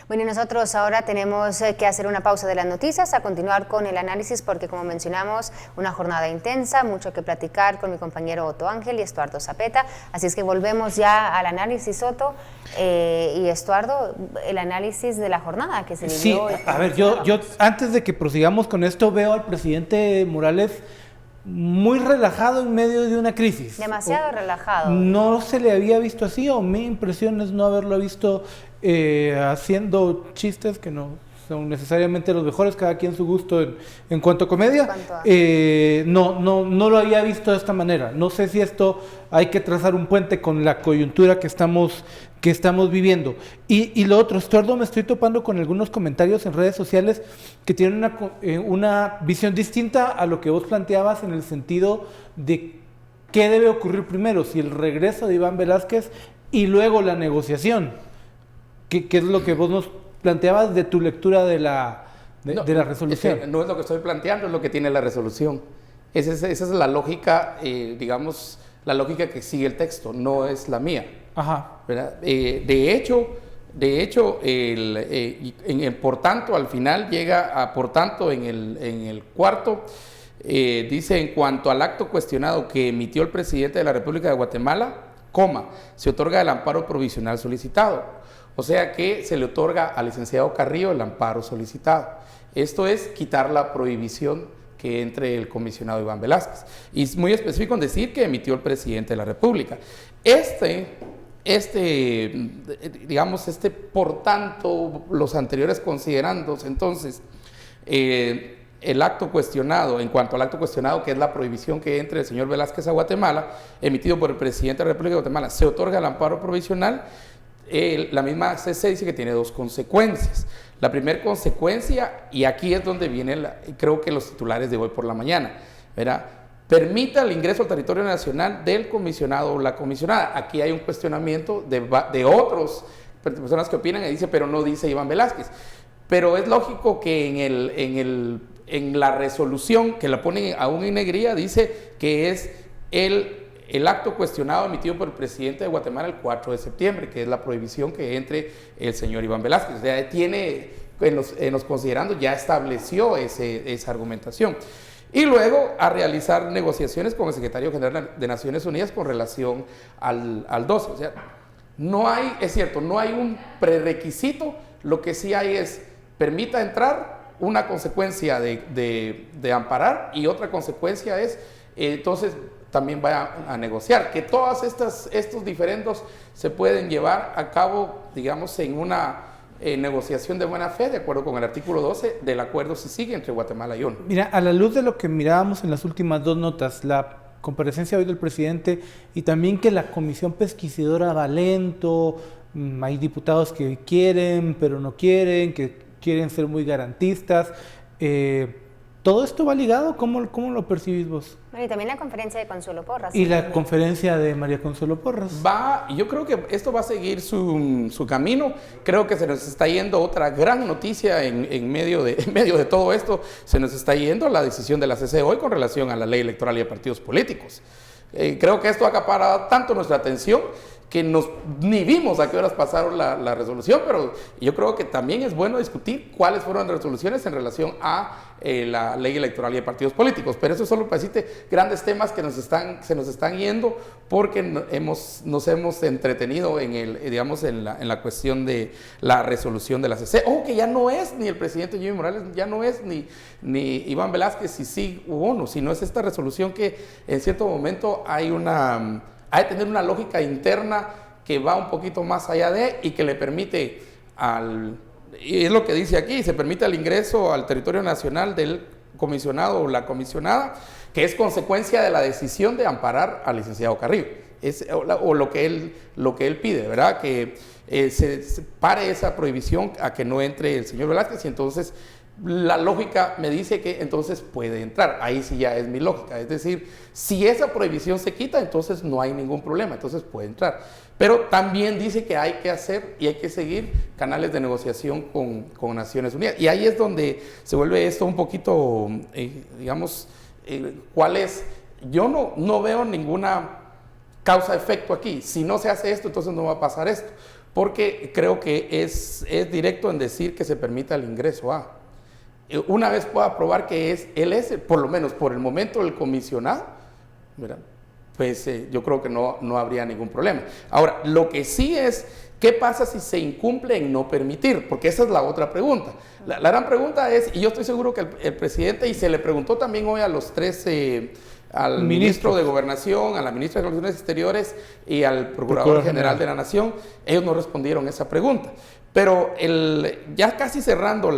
Bueno, y nosotros ahora tenemos que hacer una pausa de las noticias, a continuar con el análisis porque, como mencionamos, una jornada intensa, mucho que platicar con mi compañero Otto Ángel y Estuardo Zapeta. Así es que volvemos ya al análisis, Otto. Y Estuardo, el análisis de la jornada que se vivió. Sí, a ver, yo antes de que prosigamos con esto, veo al presidente Morales muy relajado en medio de una crisis. Demasiado relajado. No se le había visto así, o mi impresión es no haberlo visto haciendo chistes que no son necesariamente los mejores, cada quien su gusto en cuanto a comedia. No lo había visto de esta manera. No sé si esto hay que trazar un puente con la coyuntura que estamos viviendo. Y lo otro, Estuardo, me estoy topando con algunos comentarios en redes sociales que tienen una visión distinta a lo que vos planteabas, en el sentido de qué debe ocurrir primero, si el regreso de Iván Velázquez y luego la negociación. ¿Qué es lo que vos nos planteabas de tu lectura de la resolución? No es lo que estoy planteando, es lo que tiene la resolución. Esa es la lógica, la lógica que sigue el texto, no es la mía. Ajá. ¿Verdad? De hecho, por tanto, al final llega a por tanto en el cuarto, dice: en cuanto al acto cuestionado que emitió el presidente de la República de Guatemala, se otorga el amparo provisional solicitado. O sea que se le otorga al licenciado Carrillo el amparo solicitado. Esto es quitar la prohibición que entre el comisionado Iván Velázquez. Y es muy específico en decir que emitió el presidente de la República. Por tanto, los anteriores considerandos, entonces, el acto cuestionado, en cuanto al acto cuestionado, que es la prohibición que entre el señor Velázquez a Guatemala, emitido por el presidente de la República de Guatemala, se otorga el amparo provisional. La misma CC dice que tiene dos consecuencias. La primera consecuencia, y aquí es donde viene, creo que los titulares de hoy por la mañana, ¿verdad? permita el ingreso al territorio nacional del comisionado o la comisionada. Aquí hay un cuestionamiento de otros personas que opinan y dice, pero no dice Iván Velázquez. Pero es lógico que en la resolución que la ponen aún en negrilla dice que es el acto cuestionado emitido por el presidente de Guatemala el 4 de septiembre, que es la prohibición que entre el señor Iván Velázquez. O sea, tiene, en los considerandos ya estableció esa argumentación. Y luego a realizar negociaciones con el secretario general de Naciones Unidas con relación al 12. O sea, no hay, es cierto, no hay un prerequisito, lo que sí hay es permita entrar, una consecuencia de amparar y otra consecuencia es, entonces, también va a negociar. Que todas estos diferendos se pueden llevar a cabo, digamos, en una negociación de buena fe, de acuerdo con el artículo 12 del acuerdo si sigue entre Guatemala y ONU. Mira, a la luz de lo que mirábamos en las últimas dos notas, la comparecencia hoy del presidente y también que la comisión pesquisidora va lento, hay diputados que quieren, pero no quieren, que quieren ser muy garantistas. ¿Todo esto va ligado? ¿Cómo lo percibís vos? Bueno, y también la conferencia de Consuelo Porras. Y la conferencia de María Consuelo Porras. Yo creo que esto va a seguir su camino. Creo que se nos está yendo otra gran noticia en medio de todo esto. Se nos está yendo la decisión de la CC hoy con relación a la ley electoral y a partidos políticos. Creo que esto ha acaparado tanto nuestra atención que ni vimos a qué horas pasaron la resolución, pero yo creo que también es bueno discutir cuáles fueron las resoluciones en relación a la ley electoral y de partidos políticos. Pero eso solo para decirte grandes temas que se nos están yendo porque nos hemos entretenido en la cuestión de la resolución de la CC. Ojo que ya no es ni el presidente Jimmy Morales, ya no es ni Iván Velázquez, si sí u ONU, sino es esta resolución que en cierto momento hay de tener una lógica interna que va un poquito más allá y que le permite y es lo que dice aquí, se permite el ingreso al territorio nacional del comisionado o la comisionada, que es consecuencia de la decisión de amparar al licenciado Carrillo, o lo que él pide, ¿verdad? Que se pare esa prohibición a que no entre el señor Velázquez y entonces la lógica me dice que entonces puede entrar. Ahí sí ya es mi lógica. Es decir, si esa prohibición se quita, entonces no hay ningún problema, entonces puede entrar. Pero también dice que hay que hacer y hay que seguir canales de negociación con Naciones Unidas. Y ahí es donde se vuelve esto un poquito, ¿cuál es? Yo no veo ninguna causa-efecto aquí. Si no se hace esto, entonces no va a pasar esto. Porque creo que es directo en decir que se permita el ingreso a. Una vez pueda probar que él es, por lo menos por el momento, el comisionado, ¿verdad? Pues yo creo que no habría ningún problema. Ahora, lo que sí es, ¿qué pasa si se incumple en no permitir? Porque esa es la otra pregunta. La gran pregunta es, y yo estoy seguro que el presidente, y se le preguntó también hoy a los tres, al ministro de Gobernación, a la ministra de Relaciones Exteriores y al Procurador General de la Nación, ellos no respondieron esa pregunta. Pero ya casi cerrando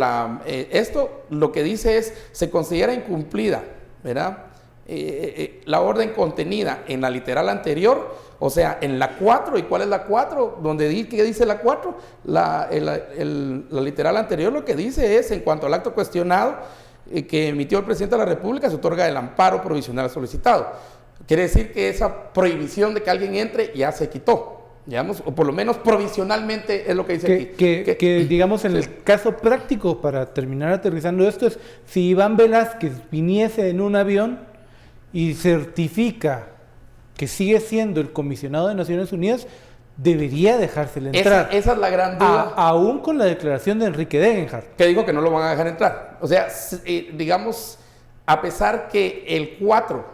esto, lo que dice es, se considera incumplida, ¿verdad? La orden contenida en la literal anterior, o sea, en la 4, ¿y cuál es la 4? ¿Qué dice la 4? La literal anterior lo que dice es, en cuanto al acto cuestionado que emitió el presidente de la República, se otorga el amparo provisional solicitado. Quiere decir que esa prohibición de que alguien entre ya se quitó. Digamos, o por lo menos provisionalmente es lo que dice aquí. Que digamos, en el caso práctico, para terminar aterrizando esto, es si Iván Velázquez viniese en un avión y certifica que sigue siendo el comisionado de Naciones Unidas, debería dejársele entrar. Esa es la gran duda. Aún con la declaración de Enrique Degenhardt. Que dijo que no lo van a dejar entrar. O sea, digamos, a pesar que el 4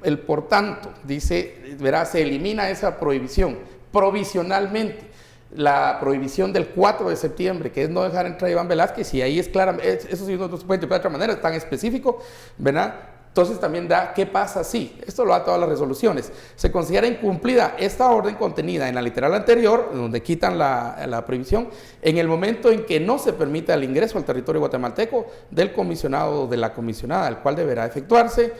el por tanto, dice, verá, se elimina esa prohibición provisionalmente, la prohibición del 4 de septiembre, que es no dejar entrar a Iván Velázquez, y ahí es claramente, eso sí no se puede interpretar de otra manera, es tan específico, ¿verdad? Entonces también da, ¿qué pasa si? Esto lo da todas las resoluciones. Se considera incumplida esta orden contenida en la literal anterior, donde quitan la prohibición, en el momento en que no se permita el ingreso al territorio guatemalteco del comisionado o de la comisionada, el cual deberá efectuarse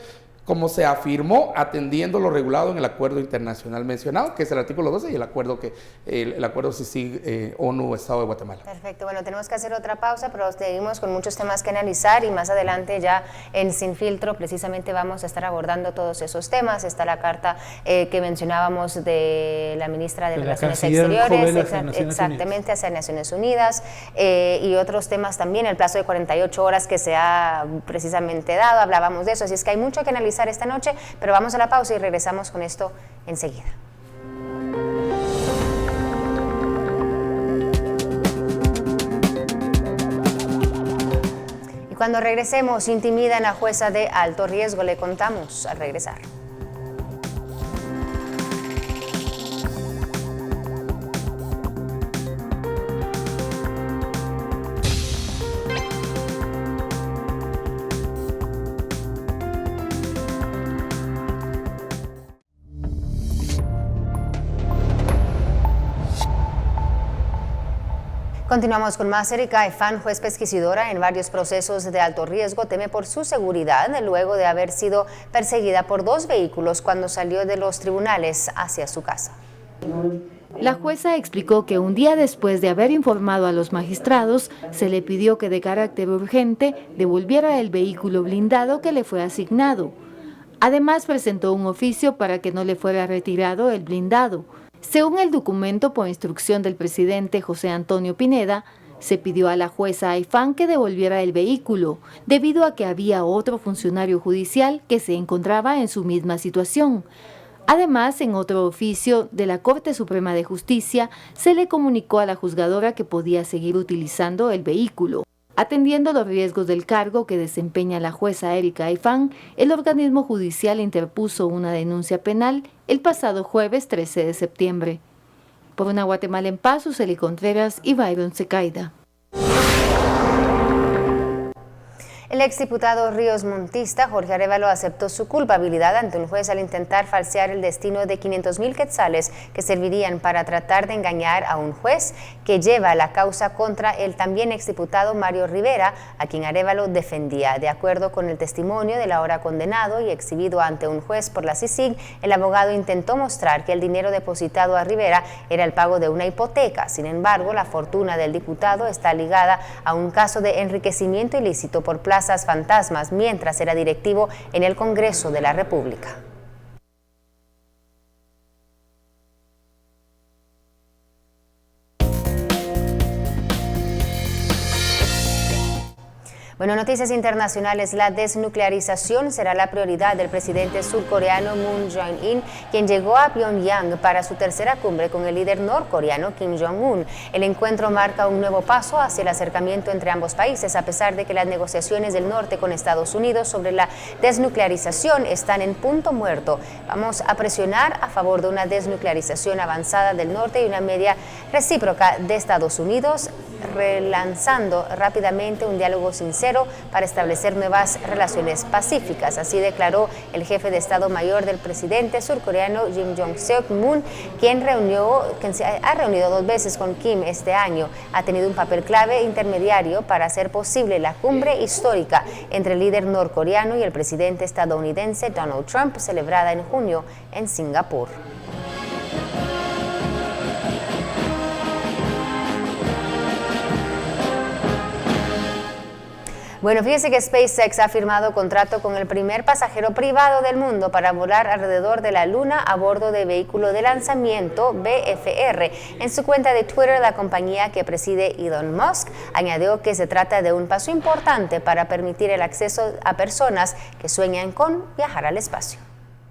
como se afirmó, atendiendo lo regulado en el acuerdo internacional mencionado, que es el artículo 12 y el acuerdo CICIG ONU Estado de Guatemala. Perfecto, bueno, tenemos que hacer otra pausa, pero seguimos con muchos temas que analizar y más adelante ya en Sin Filtro precisamente vamos a estar abordando todos esos temas. Está la carta que mencionábamos de la ministra de Relaciones Exteriores, exactamente, hacia Naciones Unidas, y otros temas también, el plazo de 48 horas que se ha precisamente dado, hablábamos de eso, así es que hay mucho que analizar esta noche, pero vamos a la pausa y regresamos con esto enseguida. Y cuando regresemos, intimidan a jueza de alto riesgo, le contamos al regresar. Continuamos con más. Erika Aifán, juez pesquisidora en varios procesos de alto riesgo, teme por su seguridad luego de haber sido perseguida por 2 vehículos cuando salió de los tribunales hacia su casa. La jueza explicó que un día después de haber informado a los magistrados, se le pidió que de carácter urgente devolviera el vehículo blindado que le fue asignado. Además, presentó un oficio para que no le fuera retirado el blindado. Según el documento, por instrucción del presidente José Antonio Pineda, se pidió a la jueza Aifán que devolviera el vehículo, debido a que había otro funcionario judicial que se encontraba en su misma situación. Además, en otro oficio de la Corte Suprema de Justicia, se le comunicó a la juzgadora que podía seguir utilizando el vehículo. Atendiendo los riesgos del cargo que desempeña la jueza Erika Aifán, el organismo judicial interpuso una denuncia penal el pasado jueves 13 de septiembre. Por Una Guatemala en Paz, Suseli Contreras y Byron Secaida. El exdiputado Ríos Montista, Jorge Arévalo, aceptó su culpabilidad ante un juez al intentar falsear el destino de 500,000 quetzales que servirían para tratar de engañar a un juez que lleva la causa contra el también exdiputado Mario Rivera, a quien Arévalo defendía. De acuerdo con el testimonio del ahora condenado y exhibido ante un juez por la CICIG, el abogado intentó mostrar que el dinero depositado a Rivera era el pago de una hipoteca. Sin embargo, la fortuna del diputado está ligada a un caso de enriquecimiento ilícito por plazas fantasmas mientras era directivo en el Congreso de la República. Bueno, noticias internacionales. La desnuclearización será la prioridad del presidente surcoreano Moon Jae-in, quien llegó a Pyongyang para su tercera cumbre con el líder norcoreano Kim Jong-un. El encuentro marca un nuevo paso hacia el acercamiento entre ambos países, a pesar de que las negociaciones del norte con Estados Unidos sobre la desnuclearización están en punto muerto. Vamos a presionar a favor de una desnuclearización avanzada del norte y una medida recíproca de Estados Unidos, relanzando rápidamente un diálogo sincero para establecer nuevas relaciones pacíficas. Así declaró el jefe de Estado Mayor del presidente surcoreano Kim Jong-seok Moon, quien se ha reunido 2 veces con Kim este año. Ha tenido un papel clave intermediario para hacer posible la cumbre histórica entre el líder norcoreano y el presidente estadounidense Donald Trump, celebrada en junio en Singapur. Bueno, fíjese que SpaceX ha firmado contrato con el primer pasajero privado del mundo para volar alrededor de la Luna a bordo de vehículo de lanzamiento BFR. En su cuenta de Twitter, la compañía que preside Elon Musk añadió que se trata de un paso importante para permitir el acceso a personas que sueñan con viajar al espacio.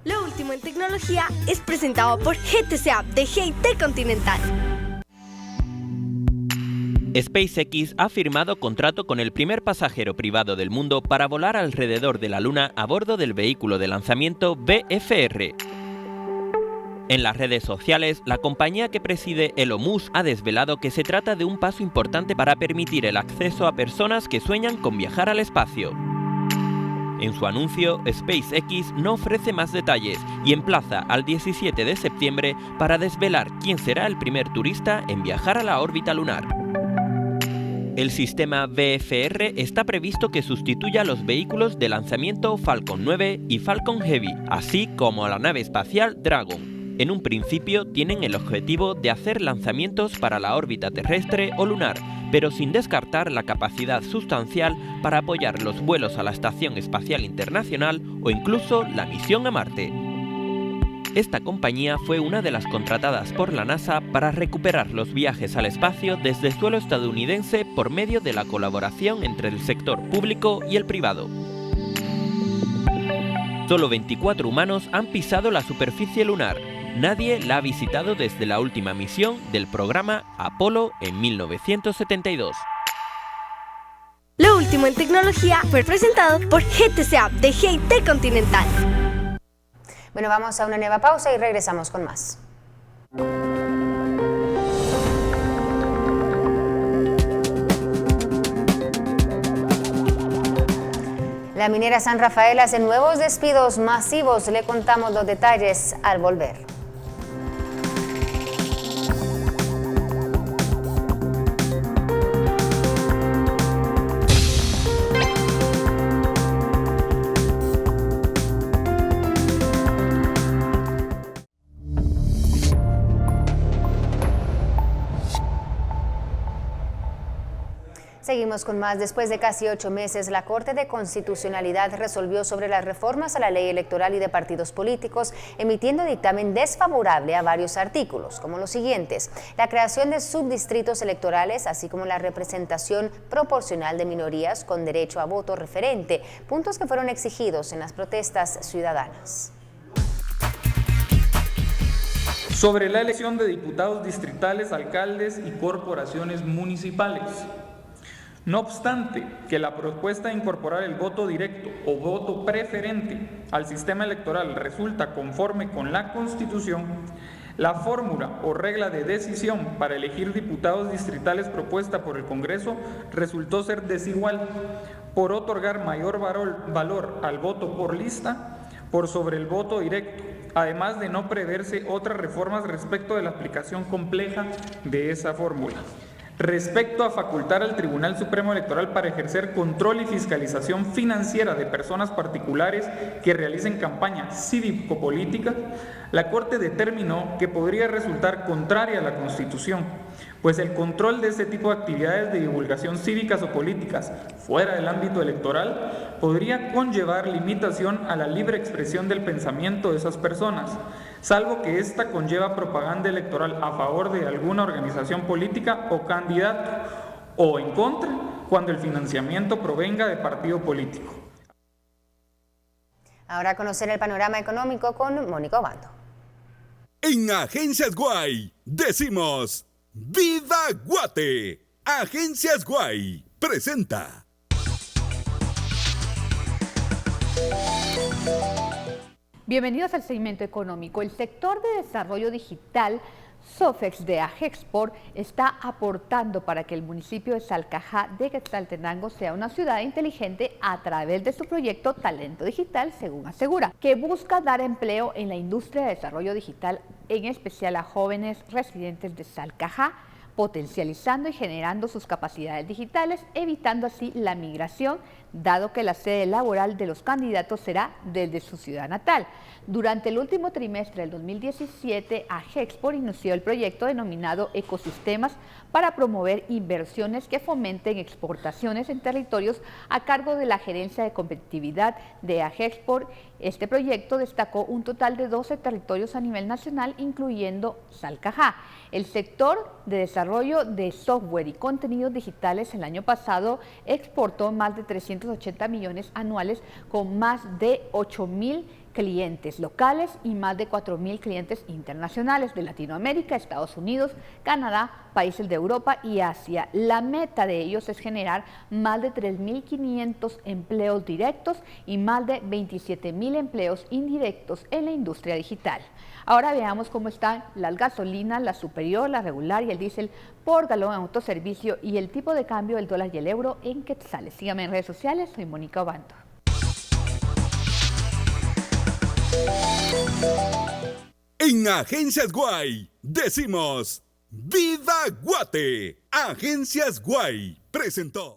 Lo último en tecnología es presentado por GTC App de GT Continental. SpaceX ha firmado contrato con el primer pasajero privado del mundo para volar alrededor de la Luna a bordo del vehículo de lanzamiento BFR. En las redes sociales, la compañía que preside Elon Musk ha desvelado que se trata de un paso importante para permitir el acceso a personas que sueñan con viajar al espacio. En su anuncio, SpaceX no ofrece más detalles y emplaza al 17 de septiembre para desvelar quién será el primer turista en viajar a la órbita lunar. El sistema VFR está previsto que sustituya a los vehículos de lanzamiento Falcon 9 y Falcon Heavy, así como a la nave espacial Dragon. En un principio tienen el objetivo de hacer lanzamientos para la órbita terrestre o lunar, pero sin descartar la capacidad sustancial para apoyar los vuelos a la Estación Espacial Internacional o incluso la misión a Marte. Esta compañía fue una de las contratadas por la NASA para recuperar los viajes al espacio desde el suelo estadounidense por medio de la colaboración entre el sector público y el privado. Solo 24 humanos han pisado la superficie lunar. Nadie la ha visitado desde la última misión del programa Apolo en 1972. Lo último en tecnología fue presentado por GTC App de GIT Continental. Bueno, vamos a una nueva pausa y regresamos con más. La minera San Rafael hace nuevos despidos masivos. Le contamos los detalles al volver. Seguimos con más. Después de casi 8 meses, la Corte de Constitucionalidad resolvió sobre las reformas a la ley electoral y de partidos políticos, emitiendo dictamen desfavorable a varios artículos, como los siguientes: la creación de subdistritos electorales, así como la representación proporcional de minorías con derecho a voto referente, puntos que fueron exigidos en las protestas ciudadanas. Sobre la elección de diputados distritales, alcaldes y corporaciones municipales. No obstante que la propuesta de incorporar el voto directo o voto preferente al sistema electoral resulta conforme con la Constitución, la fórmula o regla de decisión para elegir diputados distritales propuesta por el Congreso resultó ser desigual por otorgar mayor valor al voto por lista por sobre el voto directo, además de no preverse otras reformas respecto de la aplicación compleja de esa fórmula. Respecto a facultar al Tribunal Supremo Electoral para ejercer control y fiscalización financiera de personas particulares que realicen campaña cívico-política, la Corte determinó que podría resultar contraria a la Constitución, pues el control de este tipo de actividades de divulgación cívicas o políticas fuera del ámbito electoral podría conllevar limitación a la libre expresión del pensamiento de esas personas, salvo que ésta conlleva propaganda electoral a favor de alguna organización política o candidato, o en contra, cuando el financiamiento provenga de partido político. Ahora a conocer el panorama económico con Mónica Obando. En Agencias Guay decimos ¡Viva Guate! Agencias Guay presenta. Bienvenidos al segmento económico. El sector de desarrollo digital Sofex de Agexport está aportando para que el municipio de Salcajá de Quetzaltenango sea una ciudad inteligente a través de su proyecto Talento Digital, según asegura, que busca dar empleo en la industria de desarrollo digital, en especial a jóvenes residentes de Salcajá, potencializando y generando sus capacidades digitales, evitando así la migración, dado que la sede laboral de los candidatos será desde su ciudad natal. Durante el último trimestre del 2017, Agexport inició el proyecto denominado Ecosistemas para promover inversiones que fomenten exportaciones en territorios a cargo de la Gerencia de Competitividad de Agexport. Este proyecto destacó un total de 12 territorios a nivel nacional, incluyendo Salcajá. El sector de desarrollo de software y contenidos digitales el año pasado exportó más de 380 millones anuales con más de 8,000 clientes locales y más de 4,000 clientes internacionales de Latinoamérica, Estados Unidos, Canadá, países de Europa y Asia. La meta de ellos es generar más de 3,500 empleos directos y más de 27,000 empleos indirectos en la industria digital. Ahora veamos cómo están las gasolinas, la superior, la regular y el diésel por galón en autoservicio y el tipo de cambio del dólar y el euro en quetzales. Síganme en redes sociales, soy Mónica Obando. En Agencias Guay decimos Vida Guate. Agencias Guay presentó.